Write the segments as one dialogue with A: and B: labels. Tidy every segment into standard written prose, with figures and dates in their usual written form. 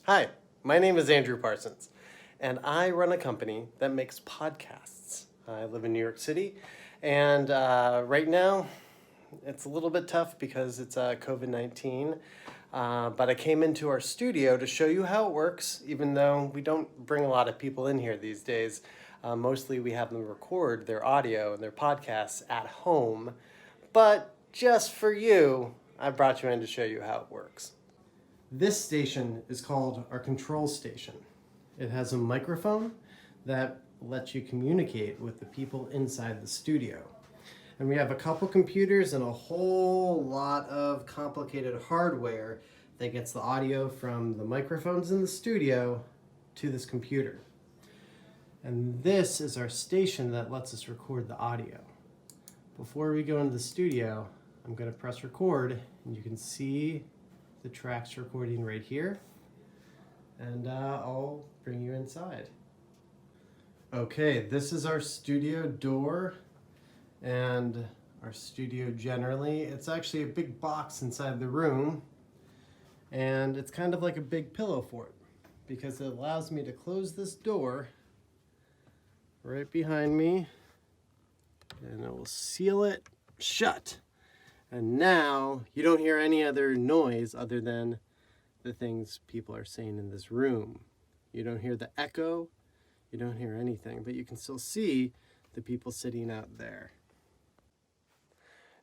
A: Hi, my name is Andrew Parsons, and I run a company that makes podcasts. I live in New York City, and right now it's a little bit tough because it's COVID-19. But I came into our studio to show you how it works, even though we don't bring a lot of people in here these days. Mostly we have them record their audio and their podcasts at home. But just for you, I brought you in to show you how it works. This station is called our control station. It has a microphone that lets you communicate with the people inside the studio. And we have a couple computers and a whole lot of complicated hardware that gets the audio from the microphones in the studio to this computer. And this is our station that lets us record the audio. Before we go into the studio, I'm going to press record, and you can see the tracks recording right here. And I'll bring you inside. Okay, this is our studio door. And our studio generally, it's actually a big box inside the room, and it's kind of like a big pillow fort because it allows me to close this door right behind me, and it will seal it shut. And now you don't hear any other noise other than the things people are saying in this room. You don't hear the echo, you don't hear anything, but you can still see the people sitting out there.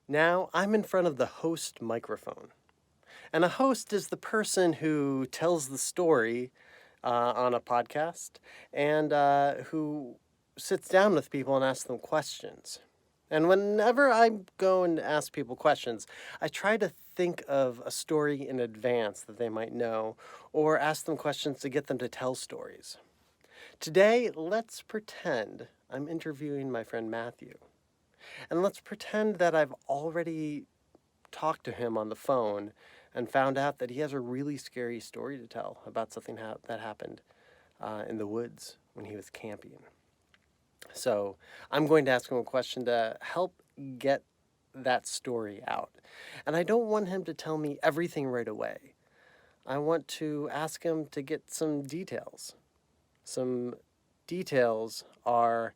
A: Now I'm in front of the host microphone. And a host is the person who tells the story on a podcast and who sits down with people and asks them questions. And whenever I go and ask people questions, I try to think of a story in advance that they might know, or ask them questions to get them to tell stories. Today, let's pretend I'm interviewing my friend Matthew. And let's pretend that I've already talked to him on the phone and found out that he has a really scary story to tell about something that happened in the woods when he was camping. So I'm going to ask him a question to help get that story out. And I don't want him to tell me everything right away. I want to ask him to get some details. Some details are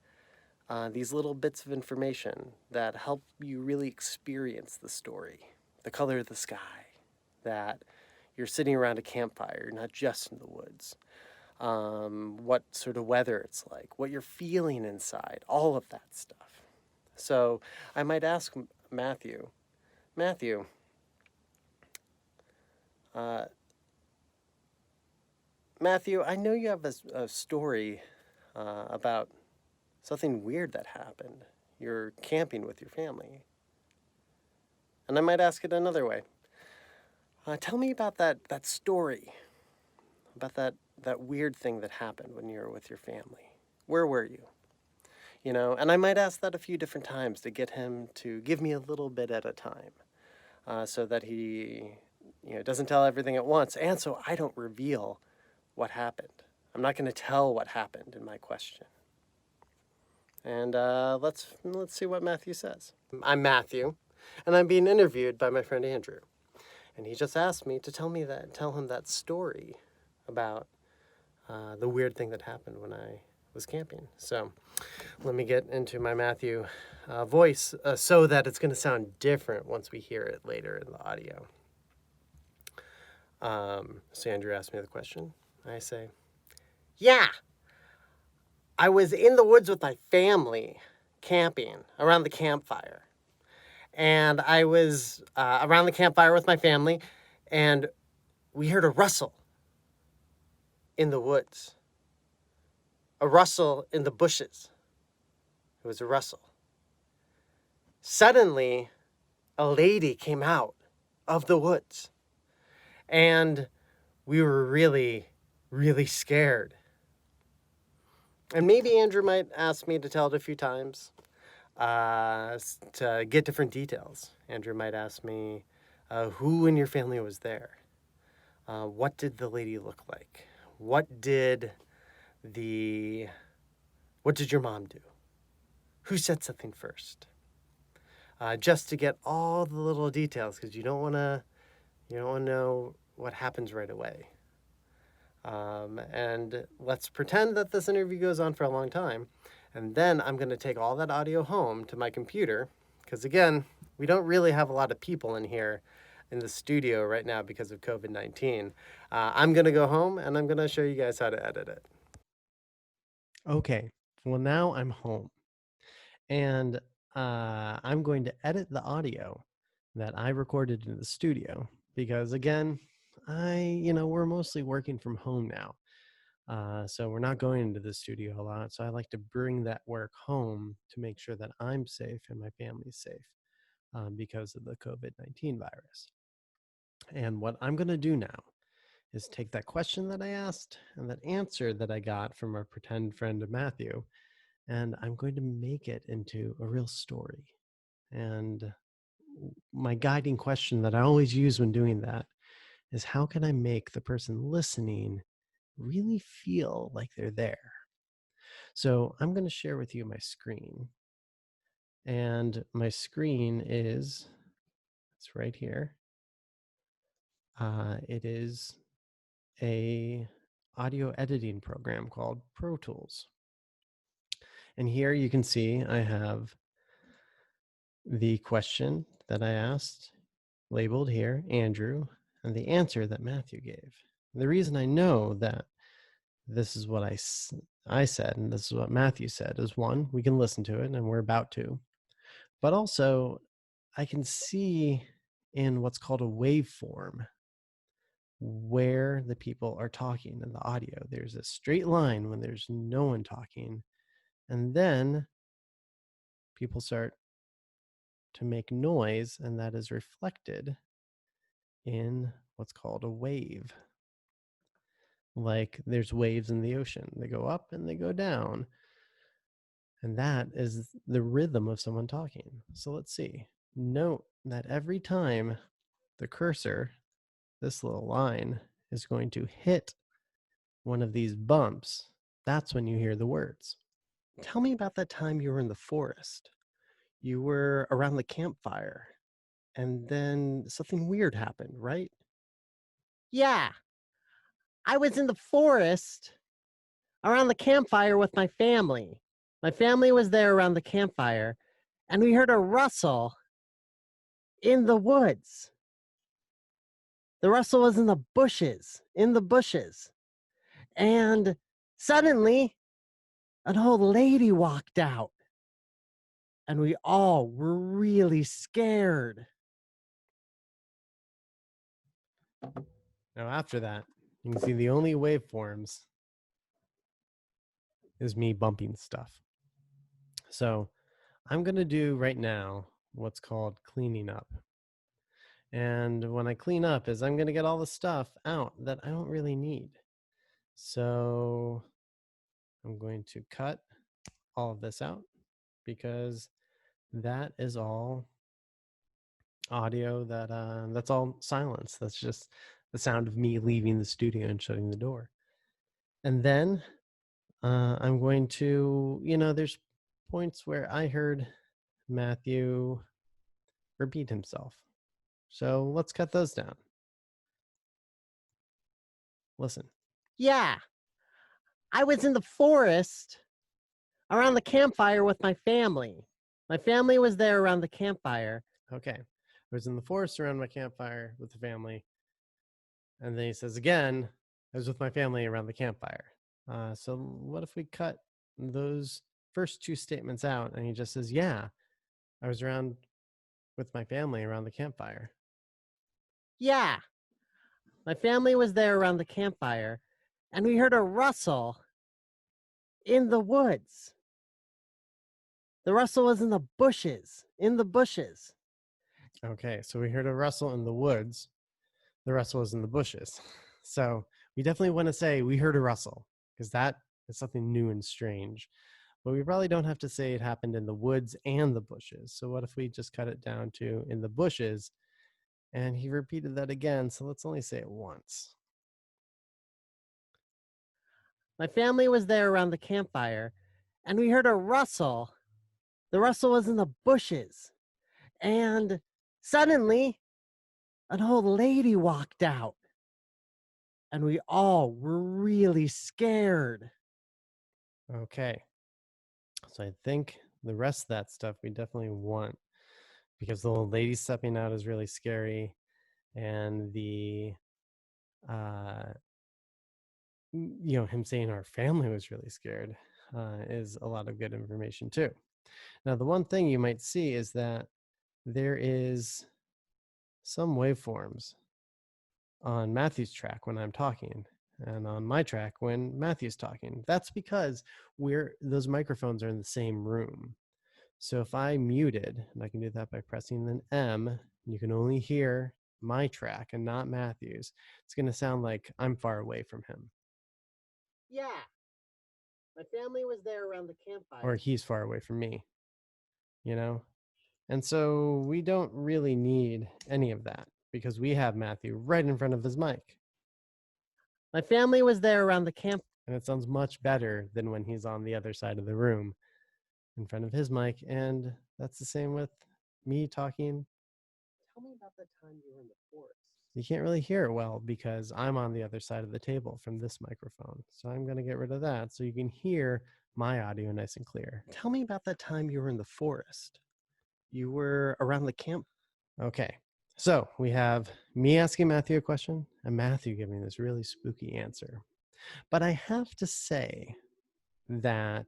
A: these little bits of information that help you really experience the story. The color of the sky, that you're sitting around a campfire, not just in the woods. What sort of weather it's like, what you're feeling inside, all of that stuff. So I might ask Matthew, Matthew, I know you have a story about something weird that happened. You're camping with your family. And I might ask it another way. Tell me about that story, about that weird thing that happened when you were with your family. Where were you? You know, and I might ask that a few different times to get him to give me a little bit at a time, so that he, doesn't tell everything at once, and so I don't reveal what happened. I'm not going to tell what happened in my question. And let's see what Matthew says. I'm Matthew, and I'm being interviewed by my friend Andrew. And he just asked me to tell him that story about the weird thing that happened when I was camping. So let me get into my Matthew voice so that it's going to sound different once we hear it later in the audio. So Andrew asked me the question. I say, yeah. I was in the woods with my family, camping around the campfire. And I was around the campfire with my family, and we heard a rustle in the woods. A rustle in the bushes. It was a rustle. Suddenly, a lady came out of the woods. And we were really, really scared. And maybe Andrew might ask me to tell it a few times to get different details. Andrew might ask me, who in your family was there? What did the lady look like? What did your mom do? Who said something first? Just to get all the little details, because you don't want to know what happens right away. And let's pretend that this interview goes on for a long time. And then I'm going to take all that audio home to my computer. Because again, we don't really have a lot of people in here in the studio right now because of COVID-19. I'm going to go home and I'm going to show you guys how to edit it. Okay, well, now I'm home. And I'm going to edit the audio that I recorded in the studio because, again, we're mostly working from home now. So we're not going into the studio a lot. So I like to bring that work home to make sure that I'm safe and my family's safe because of the COVID-19 virus. And what I'm going to do now is take that question that I asked and that answer that I got from our pretend friend Matthew, and I'm going to make it into a real story. And my guiding question that I always use when doing that is, how can I make the person listening really feel like they're there? So I'm going to share with you my screen. And my screen it's right here. It is a audio editing program called Pro Tools. And here you can see I have the question that I asked labeled here, Andrew, and the answer that Matthew gave. And the reason I know that this is what I said and this is what Matthew said is, one, we can listen to it and we're about to, but also I can see in what's called a waveform where the people are talking in the audio. There's a straight line when there's no one talking, and then people start to make noise, and that is reflected in what's called a wave. Like there's waves in the ocean. They go up and they go down. And that is the rhythm of someone talking. So let's see. Note that every time the cursor, this little line, is going to hit one of these bumps, that's when you hear the words. Tell me about that time you were in the forest. You were around the campfire, and then something weird happened, right? Yeah, I was in the forest around the campfire with my family. My family was there around the campfire, and we heard a rustle in the woods. The rustle was in the bushes, And suddenly, an old lady walked out, and we all were really scared. Now, after that, you can see the only waveforms is me bumping stuff. So I'm going to do right now what's called cleaning up. And when I clean up is I'm going to get all the stuff out that I don't really need. So I'm going to cut all of this out because that is all audio that's all silence. That's just the sound of me leaving the studio and shutting the door. And then I'm going to, there's points where I heard Matthew repeat himself. So let's cut those down. Listen. Yeah, I was in the forest around the campfire with my family. My family was there around the campfire. Okay. I was in the forest around my campfire with the family. And then he says again, I was with my family around the campfire. So what if we cut those first two statements out and he just says, yeah, I was around with my family around the campfire. Yeah, my family was there around the campfire, and we heard a rustle in the woods. The rustle was in the bushes, Okay, so we heard a rustle in the woods. The rustle was in the bushes. So we definitely want to say we heard a rustle because that is something new and strange. But we probably don't have to say it happened in the woods and the bushes. So what if we just cut it down to in the bushes? And he repeated that again. So let's only say it once. My family was there around the campfire, and we heard a rustle. The rustle was in the bushes. And suddenly, an old lady walked out, and we all were really scared. Okay. So I think the rest of that stuff we definitely want, because the old lady stepping out is really scary, and the him saying our family was really scared is a lot of good information too. Now, the one thing you might see is that there is some waveforms on Matthew's track when I'm talking, and on my track when Matthew's talking. That's because those microphones are in the same room. So if I muted, and I can do that by pressing an M, you can only hear my track and not Matthew's, it's going to sound like I'm far away from him. Yeah. My family was there around the campfire. Or he's far away from me, And so we don't really need any of that because we have Matthew right in front of his mic. My family was there around the camp. And it sounds much better than when he's on the other side of the room in front of his mic. And that's the same with me talking. Tell me about the time you were in the forest. You can't really hear it well because I'm on the other side of the table from this microphone. So I'm going to get rid of that so you can hear my audio nice and clear. Tell me about that time you were in the forest. You were around the camp. Okay. So we have me asking Matthew a question and Matthew giving this really spooky answer. But I have to say that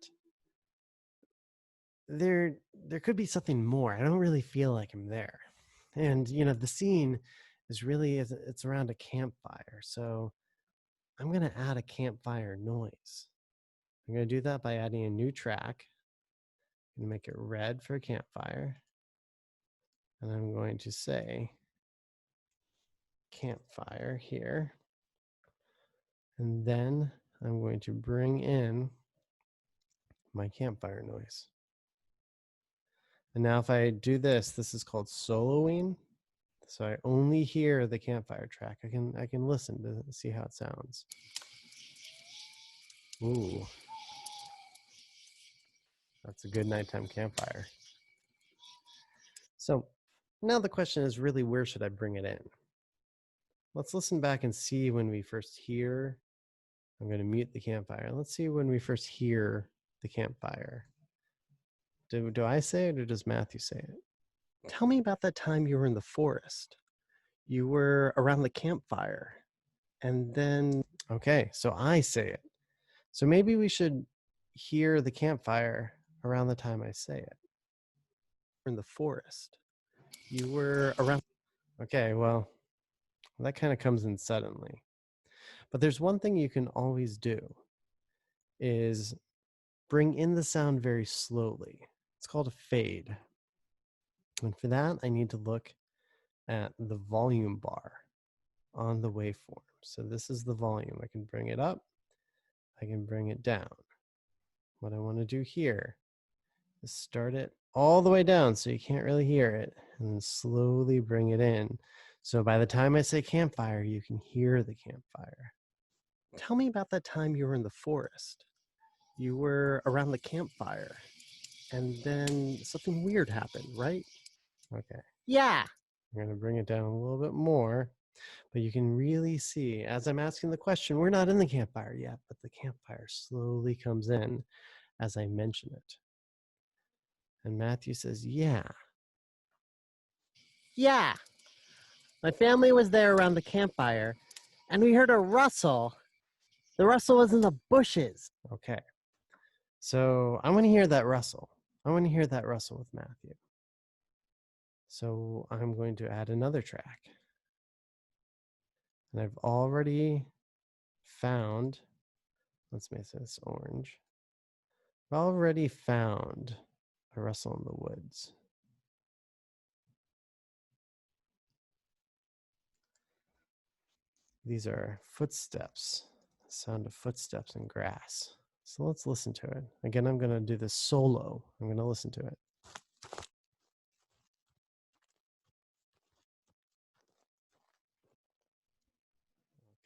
A: there could be something more. I don't really feel like I'm there. And, the scene is really, it's around a campfire. So I'm going to add a campfire noise. I'm going to do that by adding a new track. I'm going to make it red for campfire. And I'm going to say campfire here. And then I'm going to bring in my campfire noise. And now if I do this is called soloing. So I only hear the campfire track. I can listen to see how it sounds. Ooh. That's a good nighttime campfire. So now the question is really, where should I bring it in? Let's listen back and see when we first hear. I'm going to mute the campfire. Let's see when we first hear the campfire. Do I say it or does Matthew say it? Tell me about that time you were in the forest. You were around the campfire. And then, okay, so I say it. So maybe we should hear the campfire around the time I say it. In the forest. You were around. Okay, well, that kind of comes in suddenly. But there's one thing you can always do is bring in the sound very slowly. It's called a fade. And for that, I need to look at the volume bar on the waveform. So this is the volume. I can bring it up. I can bring it down. What I want to do here is start it all the way down so you can't really hear it, and then slowly bring it in. So by the time I say campfire, you can hear the campfire. Tell me about that time you were in the forest. You were around the campfire, and then something weird happened, right? Okay. Yeah. I'm going to bring it down a little bit more, but you can really see, as I'm asking the question, we're not in the campfire yet, but the campfire slowly comes in as I mention it. And Matthew says, yeah. Yeah. My family was there around the campfire, and we heard a rustle. The rustle was in the bushes. Okay. So I want to hear that rustle. I want to hear that rustle with Matthew. So I'm going to add another track. And I've already found, let's make this orange. I've already found a rustle in the woods. These are footsteps, the sound of footsteps in grass. So let's listen to it. Again, I'm going to do this solo. I'm going to listen to it.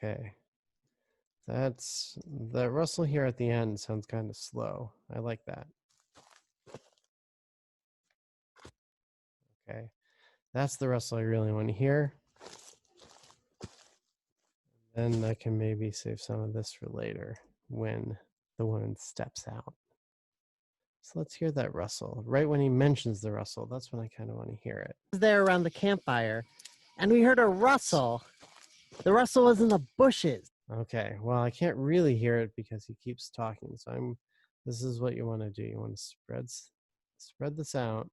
A: Okay. That rustle here at the end sounds kind of slow. I like that. Okay. That's the rustle I really want to hear. And And I can maybe save some of this for later when the woman steps out. So let's hear that rustle. Right when he mentions the rustle, that's when I kind of want to hear it.
B: There around the campfire, and we heard a rustle. The rustle was in the bushes.
A: Okay, well, I can't really hear it because he keeps talking. So this is what you want to do. You want to spread this out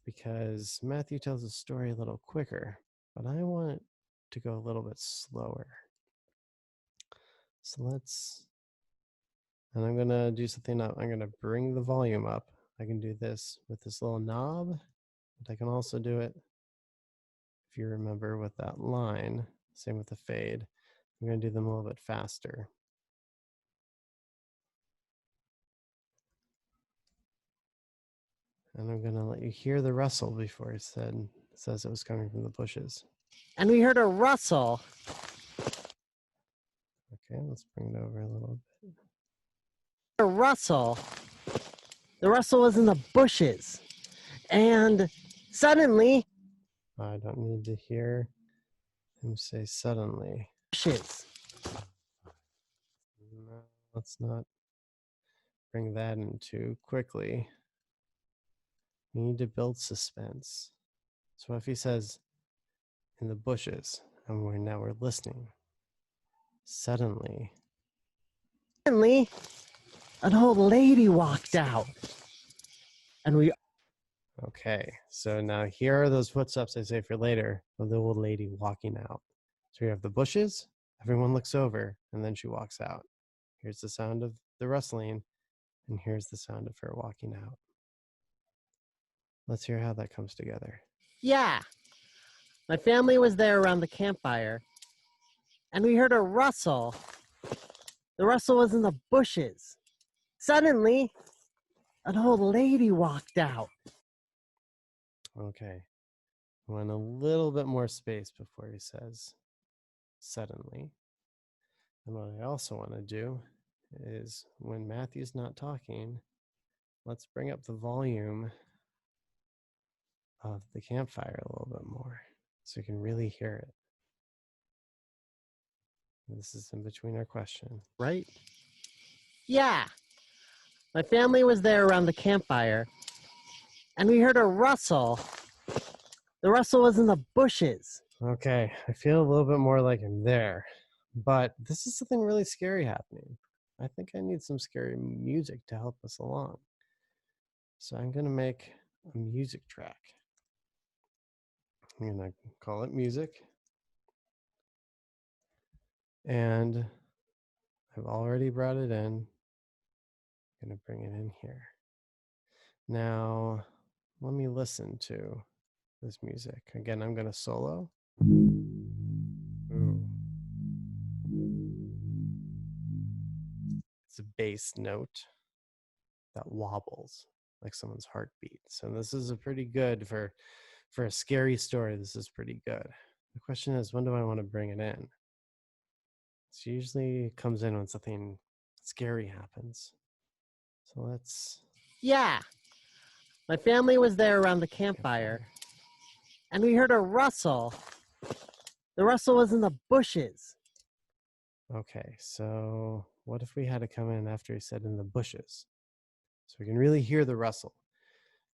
A: because Matthew tells the story a little quicker, but I want it to go a little bit slower. So and I'm going to do something up. I'm going to bring the volume up. I can do this with this little knob, but I can also do it, if you remember, with that line. Same with the fade. I'm going to do them a little bit faster. And I'm going to let you hear the rustle before he says it was coming from the bushes.
B: And we heard a rustle.
A: Okay, let's bring it over a little bit.
B: A rustle. The rustle was in the bushes. And suddenly...
A: I don't need to hear him say suddenly.
B: Bushes.
A: No, let's not bring that in too quickly. We need to build suspense. So if he says in the bushes, and now we're listening, suddenly
B: an old lady walked out. And we...
A: Okay, so now here are those footsteps I say for later of the old lady walking out. So we have the bushes, everyone looks over, and then she walks out. Here's the sound of the rustling, and here's the sound of her walking out. Let's hear how that comes together.
B: Yeah. My family was there around the campfire, and we heard a rustle. The rustle was in the bushes. Suddenly, an old lady walked out.
A: Okay, I want a little bit more space before he says suddenly. And what I also want to do is when Matthew's not talking, let's bring up the volume of the campfire a little bit more so you can really hear it. This is in between our question.
B: Right? Yeah. My family was there around the campfire, and we heard a rustle. The rustle was in the bushes.
A: Okay, I feel a little bit more like I'm there, but this is something really scary happening. I think I need some scary music to help us along. So I'm going to make a music track. I'm going to call it music. And I've already brought it in. I'm going to bring it in here. Now, let me listen to this music. Again, I'm going to solo. Ooh. It's a bass note that wobbles like someone's heartbeat. So this is a pretty good for a scary story. This is pretty good. The question is, when do I want to bring it in? It usually comes in when something scary happens. So let's...
B: Yeah. My family was there around the campfire, and we heard a rustle. The rustle was in the bushes.
A: Okay, so what if we had to come in after he said in the bushes? So we can really hear the rustle.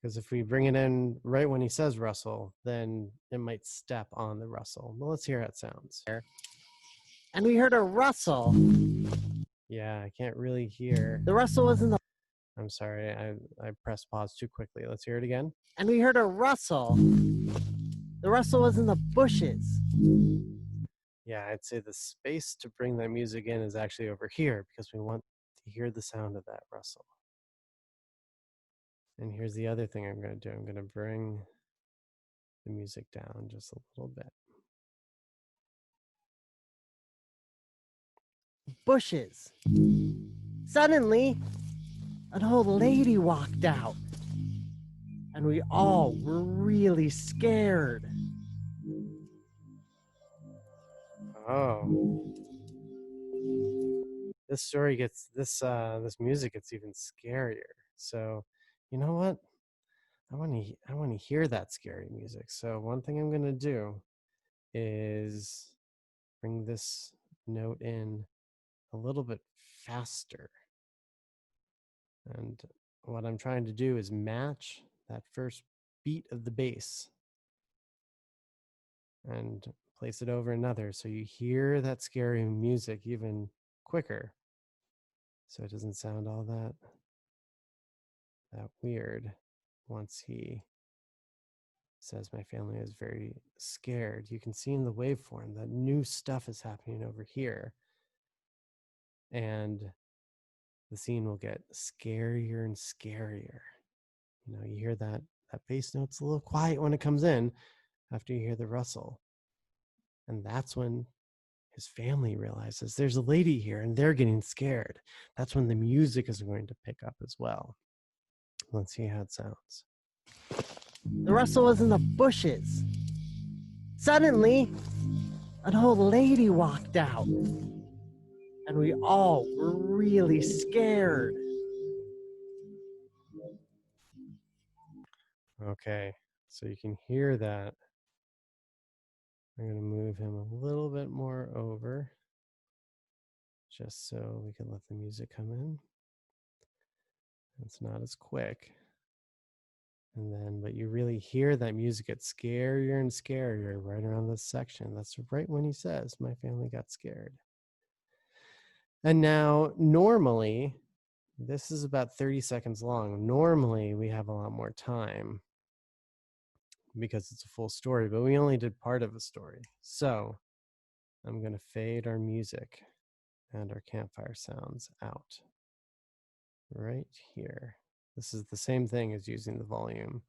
A: Because if we bring it in right when he says rustle, then it might step on the rustle. Well, let's hear how it sounds.
B: And we heard a rustle.
A: Yeah, I can't really hear.
B: The rustle was in the...
A: I'm sorry, I pressed pause too quickly. Let's hear it again.
B: And we heard a rustle. The rustle was in the bushes.
A: Yeah, I'd say the space to bring that music in is actually over here because we want to hear the sound of that rustle. And here's the other thing I'm going to do. I'm going to bring the music down just a little bit.
B: Bushes. Suddenly, an old lady walked out, and we all were really scared.
A: Oh, this story gets this music gets even scarier. So, you know what? I want to hear that scary music. So one thing I'm going to do is bring this note in a little bit faster. And what I'm trying to do is match that first beat of the bass and place it over another so you hear that scary music even quicker, so it doesn't sound all that weird once he says my family is very scared. You can see in the waveform that new stuff is happening over here, and the scene will get scarier and scarier. You know, you hear that bass note's a little quiet when it comes in after you hear the rustle. And that's when his family realizes there's a lady here and they're getting scared. That's when the music is going to pick up as well. Let's see how it sounds.
B: The rustle was in the bushes. Suddenly, an old lady walked out, and we all were really scared.
A: Okay, so you can hear that. I'm going to move him a little bit more over just so we can let the music come in. It's not as quick. And then, but you really hear that music get scarier and scarier right around this section. That's right when he says, my family got scared. And now, normally, this is about 30 seconds long. Normally, we have a lot more time because it's a full story, but we only did part of a story. So I'm going to fade our music and our campfire sounds out right here. This is the same thing as using the volume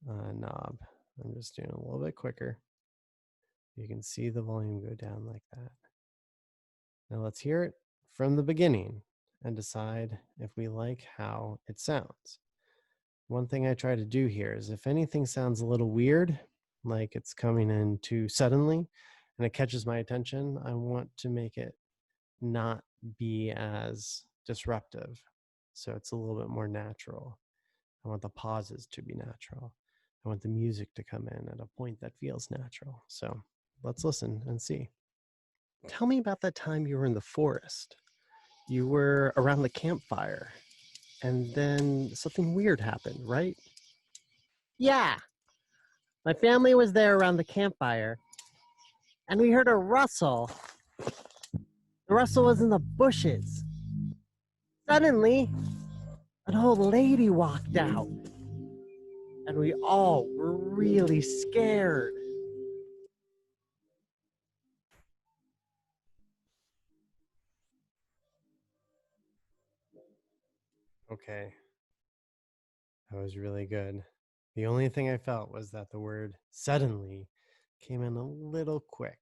A: knob. I'm just doing a little bit quicker. You can see the volume go down like that. Now let's hear it from the beginning and decide if we like how it sounds. One thing I try to do here is if anything sounds a little weird, like it's coming in too suddenly and it catches my attention, I want to make it not be as disruptive. So it's a little bit more natural. I want the pauses to be natural. I want the music to come in at a point that feels natural. So let's listen and see. Tell me about that time you were in the forest. You were around the campfire, and then something weird happened, right?
B: Yeah, my family was there around the campfire, and we heard a rustle. The rustle was in the bushes. Suddenly, an old lady walked out, and we all were really scared.
A: Okay, that was really good. The only thing I felt was that the word suddenly came in a little quick.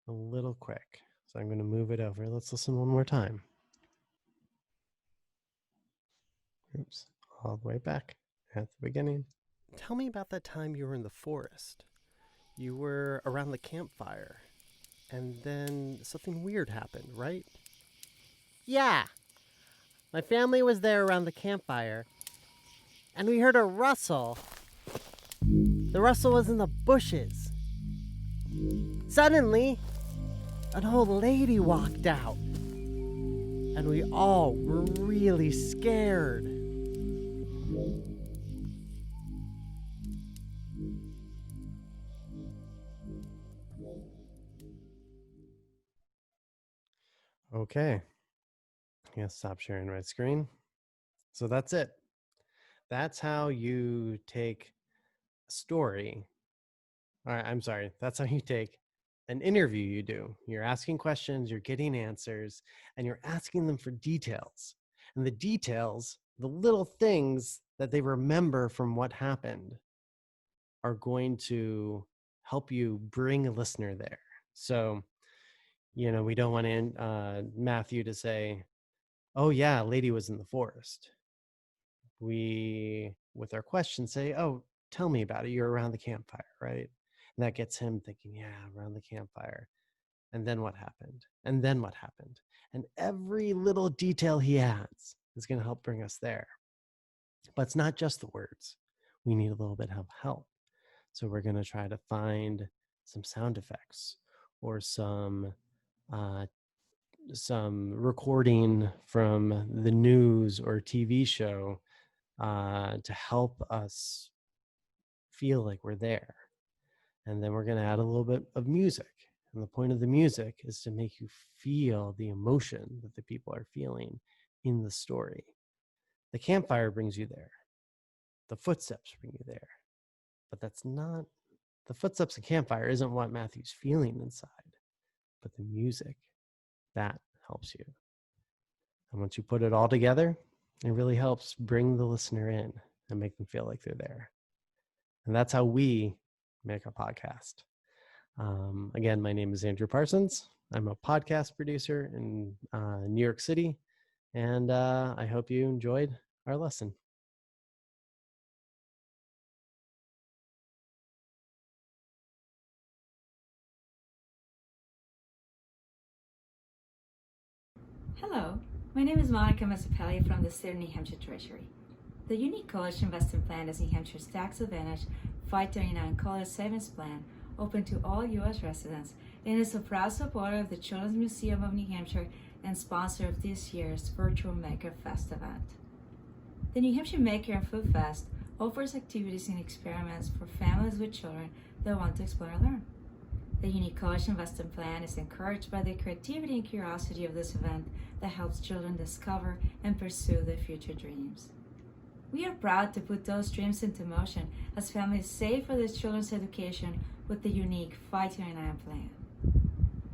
A: A little quick. So I'm going to move it over. Let's listen one more time. Oops, all the way back at the beginning. Tell me about that time you were in the forest. You were around the campfire, and then something weird happened, right?
B: Yeah, my family was there around the campfire, and we heard a rustle. The rustle was in the bushes. Suddenly, an old lady walked out, and we all were really scared.
A: Okay. Yeah, stop sharing my screen. So that's it. That's how you take a story. All right, I'm sorry. That's how you take an interview you do. You're asking questions, you're getting answers, and you're asking them for details. And the details, the little things that they remember from what happened, are going to help you bring a listener there. So, you know, we don't want Matthew to say, oh, yeah, a lady was in the forest. We, with our questions, say, oh, tell me about it. You're around the campfire, right? And that gets him thinking, yeah, around the campfire. And then what happened? And then what happened? And every little detail he adds is going to help bring us there. But it's not just the words. We need a little bit of help. So we're going to try to find some sound effects
B: or some recording from the news or TV show to help us feel like we're there. And then we're going to add a little bit of music. And the point of the music is to make you feel the emotion that the people are feeling in the story. The campfire brings you there. The footsteps bring you there. But that's not, the footsteps and campfire isn't what Matthew's feeling inside, but the music, that helps you. And once you put it all together, it really helps bring the listener in and make them feel like they're there. And that's how we make a podcast. Again, my name is Andrew Parsons. I'm a podcast producer in New York City, and I hope you enjoyed our lesson.
C: Hello, my name is Monica Massapelli from the State of New Hampshire Treasury. The unique college investment plan is New Hampshire's tax advantage 539 college savings plan, open to all U.S. residents, and is a proud supporter of the Children's Museum of New Hampshire and sponsor of this year's virtual Maker Fest event. The New Hampshire Maker and Food Fest offers activities and experiments for families with children that want to explore and learn. The unique college investment plan is encouraged by the creativity and curiosity of this event that helps children discover and pursue their future dreams. We are proud to put those dreams into motion as families save for their children's education with the unique 529 plan.